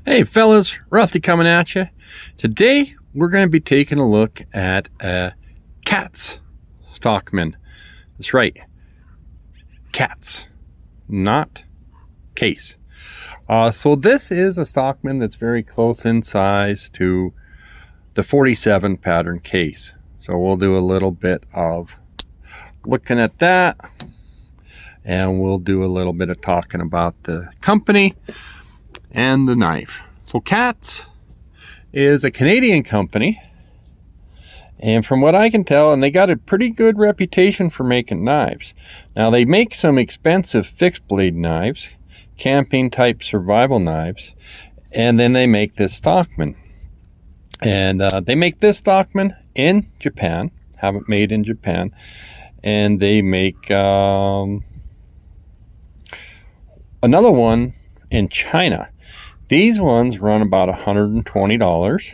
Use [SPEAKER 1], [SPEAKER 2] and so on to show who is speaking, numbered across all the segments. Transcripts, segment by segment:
[SPEAKER 1] Hey fellas, Rusty coming at you. Today we're going to be taking a look at a Katz Stockman. That's right, Katz, not case. So this is a Stockman that's very close in size to the 47 pattern case. So we'll do a little bit of looking at that, and we'll do a little bit of talking about the company and the knife. So Katz is a Canadian company, and from what I can tell, and they got a pretty good reputation for making knives. Now they make some expensive fixed blade knives, camping type survival knives, and then they make this Stockman. And they make this Stockman in Japan, have it made in Japan, and they make another one in China. These ones run about $120.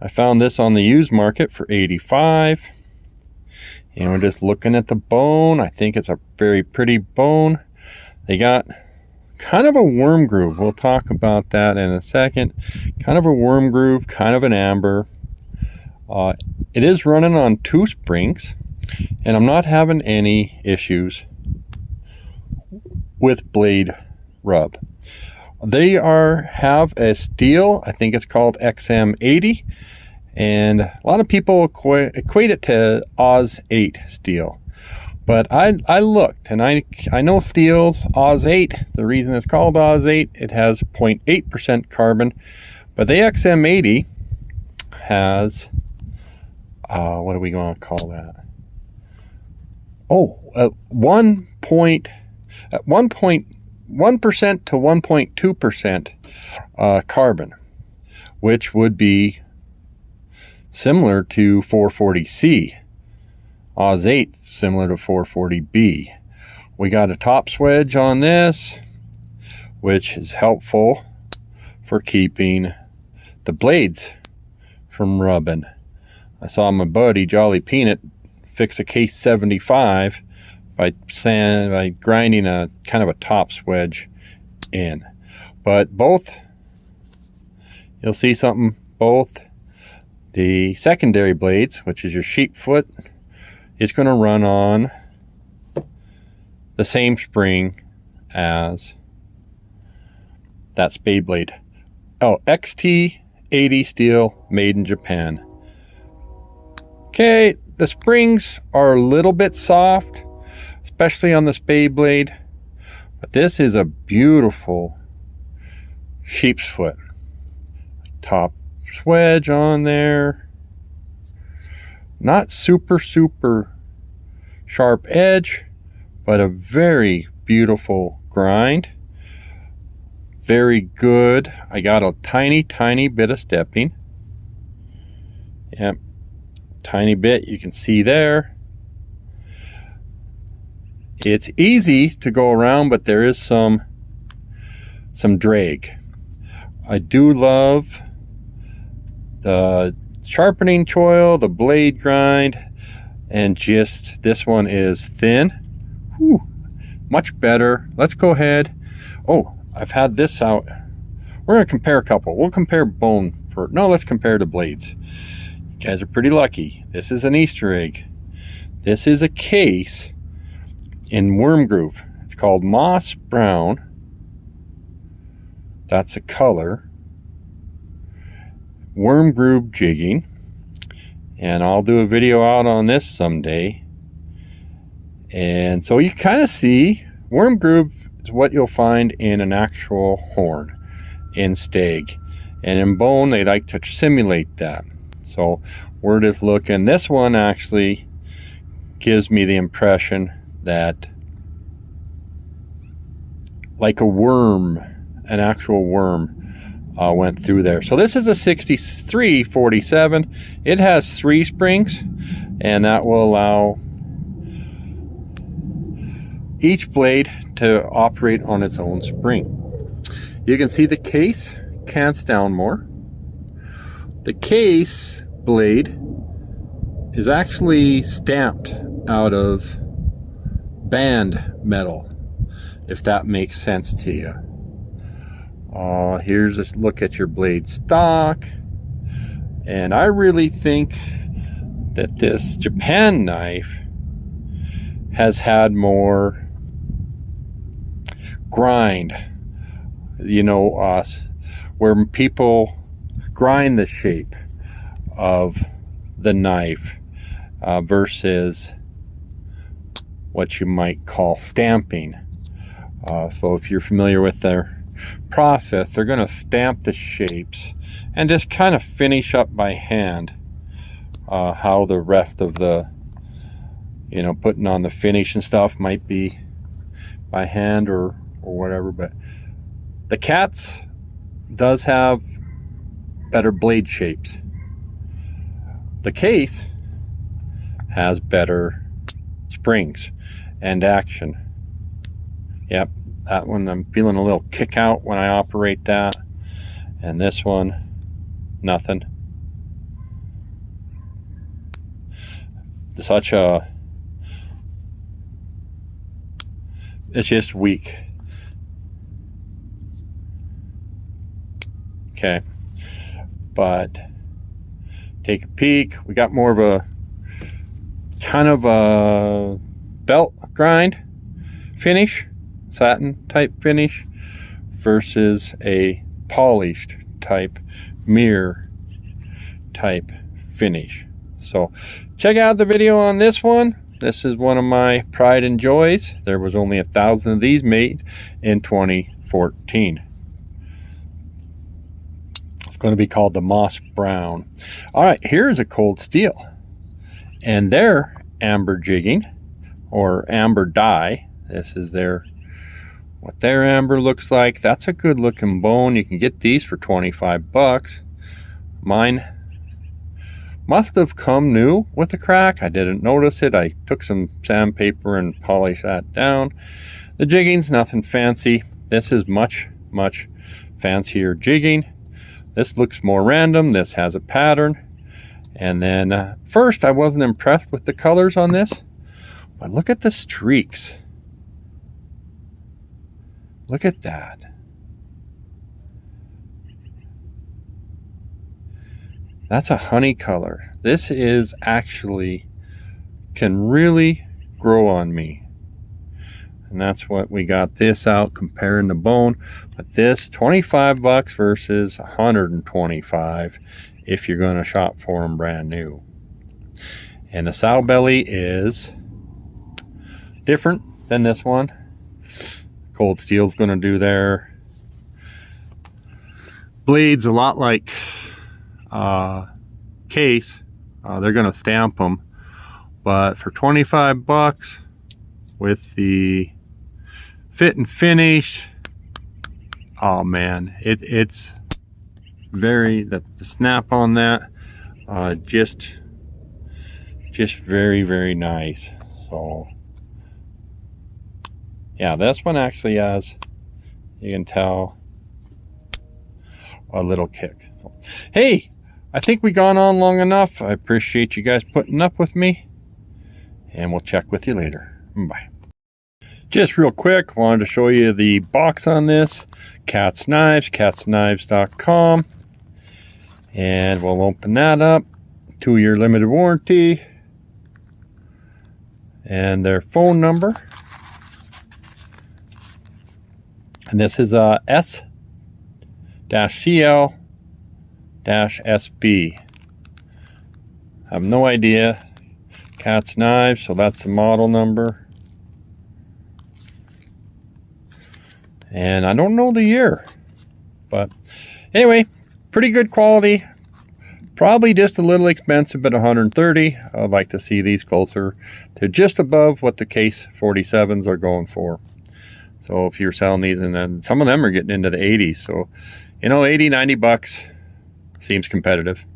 [SPEAKER 1] I found this on the used market for $85. And we're just looking at the bone. I think it's a very pretty bone. They got kind of a worm groove. We'll talk about that in a second. Kind of a worm groove, kind of an amber. It is running on 2 springs, and I'm not having any issues with blade rub. They have a steel, I think it's called XM80, and a lot of people equate it to Oz 8 steel. But I looked, and I know steel's Oz 8. The reason it's called Oz 8, it has 0.8% carbon, but the XM80 has, what are we going to call that? 1% to 1.2% carbon, which would be similar to 440C. Oz 8 similar to 440B. We got a top swedge on this, which is helpful for keeping the blades from rubbing. I saw my buddy Jolly Peanut fix a case 75 by grinding a kind of a top swedge in. But both, you'll see something, both the secondary blades, which is your Sheepsfoot, is going to run on the same spring as that Spey blade. Oh, XT80 steel, made in Japan. Okay, the springs are a little bit soft, especially on the Spey blade, but this is a beautiful Sheepsfoot. Top swedge on there, not super sharp edge, but a very beautiful grind. Very good. I got a tiny bit of stepping. Yep, tiny bit, you can see there. It's easy to go around, but there is some drag. I do love the sharpening choil, the blade grind, and just this one is thin. Whew, much better. Let's go ahead. Oh, I've had this out. We're going to compare a couple. We'll compare bone for, no, let's compare the blades. You guys are pretty lucky. This is an Easter egg. This is a case in worm groove. It's called moss brown. That's a color. Worm groove jigging, and I'll do a video out on this someday. And so you kind of see worm groove is what you'll find in an actual horn in stag, and in bone they like to simulate that. So we're just looking. This one actually gives me the impression that like a worm, an actual worm went through there. So this is a 6347. It has 3 springs, and that will allow each blade to operate on its own spring. You can see the case cants down more. The case blade is actually stamped out of band metal, if that makes sense to you. Here's a look at your blade stock. And I really think that this Japan knife has had more grind, you know, where people grind the shape of the knife versus what you might call stamping. So if you're familiar with their process, they're going to stamp the shapes and just kind of finish up by hand how the rest of the, you know, putting on the finish and stuff might be by hand or whatever. But the Katz does have better blade shapes. The case has better springs and action. Yep, that one I'm feeling a little kick out when I operate that, and this one, nothing. Such a, it's just weak. Okay, but take a peek. We got more of a kind of a belt grind finish, satin type finish, versus a polished type mirror type finish. So check out the video on this one. This is one of my pride and joys. There was only 1,000 of these made in 2014. It's going to be called the Moss Brown. All right, here's a cold steel, and they're amber jigging or amber dye. This is what their amber looks like. That's a good looking bone. You can get these for 25 bucks. Mine must have come new with a crack. I didn't notice it. I took some sandpaper and polished that down. The jigging's nothing fancy. This is much fancier jigging. This looks more random. This has a pattern. And then first I wasn't impressed with the colors on this, but look at the streaks. Look at that. That's a honey color. This is actually, can really grow on me. And that's what we got this out comparing the bone. But this 25 bucks versus 125 if you're going to shop for them brand new. And the sow belly is different than this one. Cold Steel's going to do their blades a lot like Case. They're going to stamp them, but for 25 bucks with the fit and finish, oh man, it's very, the snap on that just very nice. So yeah, this one actually has, you can tell, a little kick. So, hey, I think we gone on long enough. I appreciate you guys putting up with me, and we'll check with you later. Bye. Just real quick, wanted to show you the box on this. Katz Knives, katzknives.com. And we'll open that up. 2-year limited warranty. And their phone number. And this is S-CL-SB. I have no idea. Katz Knives, so that's the model number. And I don't know the year. But anyway, pretty good quality. Probably just a little expensive at $130. I'd like to see these closer to just above what the Case 47s are going for. So if you're selling these, and then some of them are getting into the 80s. So, you know, 80, 90 bucks seems competitive.